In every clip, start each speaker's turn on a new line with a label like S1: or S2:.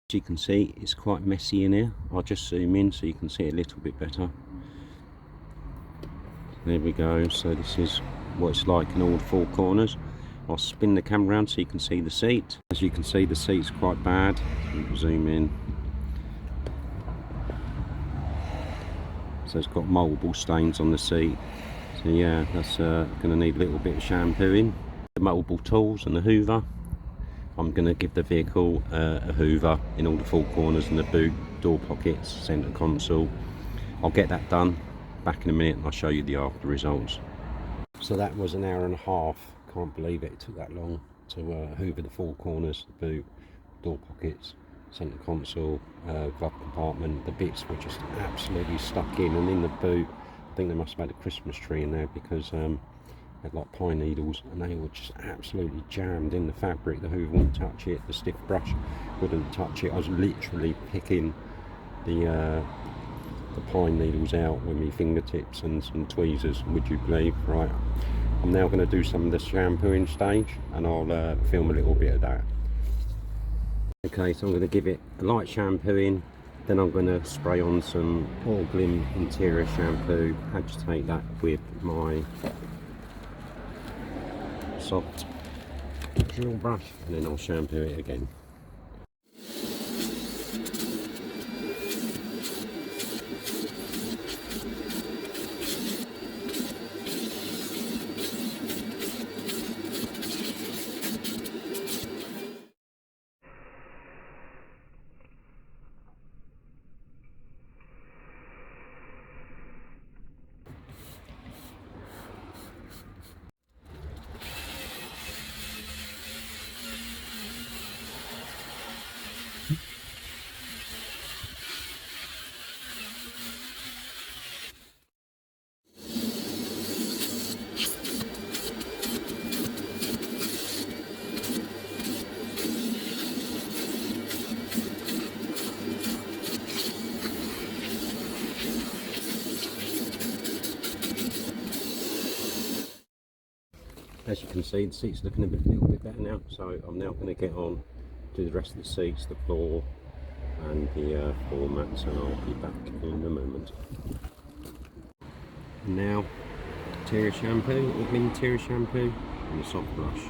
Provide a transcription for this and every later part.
S1: As you can see, it's quite messy in here. I'll just zoom in so you can see it a little bit better. There we go. So this is what it's like in all the four corners. I'll spin the camera around so you can see the seat. As you can see, the seat's quite bad. Zoom in. So it's got multiple stains on the seat. So yeah, that's going to need a little bit of shampooing. The multiple tools and the hoover. I'm going to give the vehicle a hoover in all the four corners and the boot, door pockets, centre console. I'll get that done back in a minute and I'll show you the after results. So that was an hour and a half. Can't believe it took that long to hoover the four corners, the boot, door pockets, centre console, glove compartment. The bits were just absolutely stuck in, and in the boot I think they must have had a Christmas tree in there, because had like pine needles and they were just absolutely jammed in the fabric. The hoover wouldn't touch it, the stiff brush wouldn't touch it. I was literally picking the pine needles out with my fingertips and some tweezers, would you believe. Right, I'm now going to do some of the shampooing stage and I'll film a little bit of that. Okay, so I'm going to give it a light shampooing, then I'm going to spray on some Orglim interior shampoo, agitate that with my soft drill brush, and then I'll shampoo it again. As you can see, the seat's looking a little bit better now, so I'm now going to get on to the rest of the seats, the floor and the floor mats, and I'll be back in a moment. And now, interior shampoo, interior shampoo and a soft brush.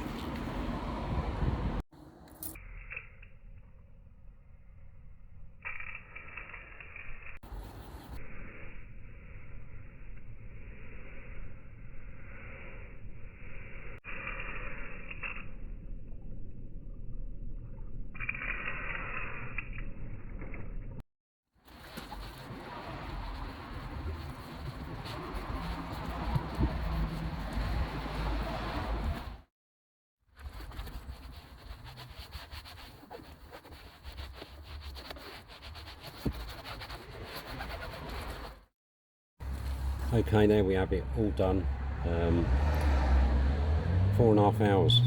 S1: Okay, there we have it, all done. 4.5 hours,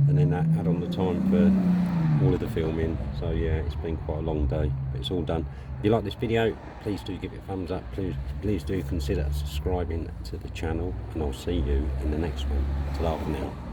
S1: and then that add on the time for all of the filming. So yeah, it's been quite a long day, but it's all done. If you like this video, please do give it a thumbs up. Please do consider subscribing to the channel, and I'll see you in the next one. Ta-ra for now.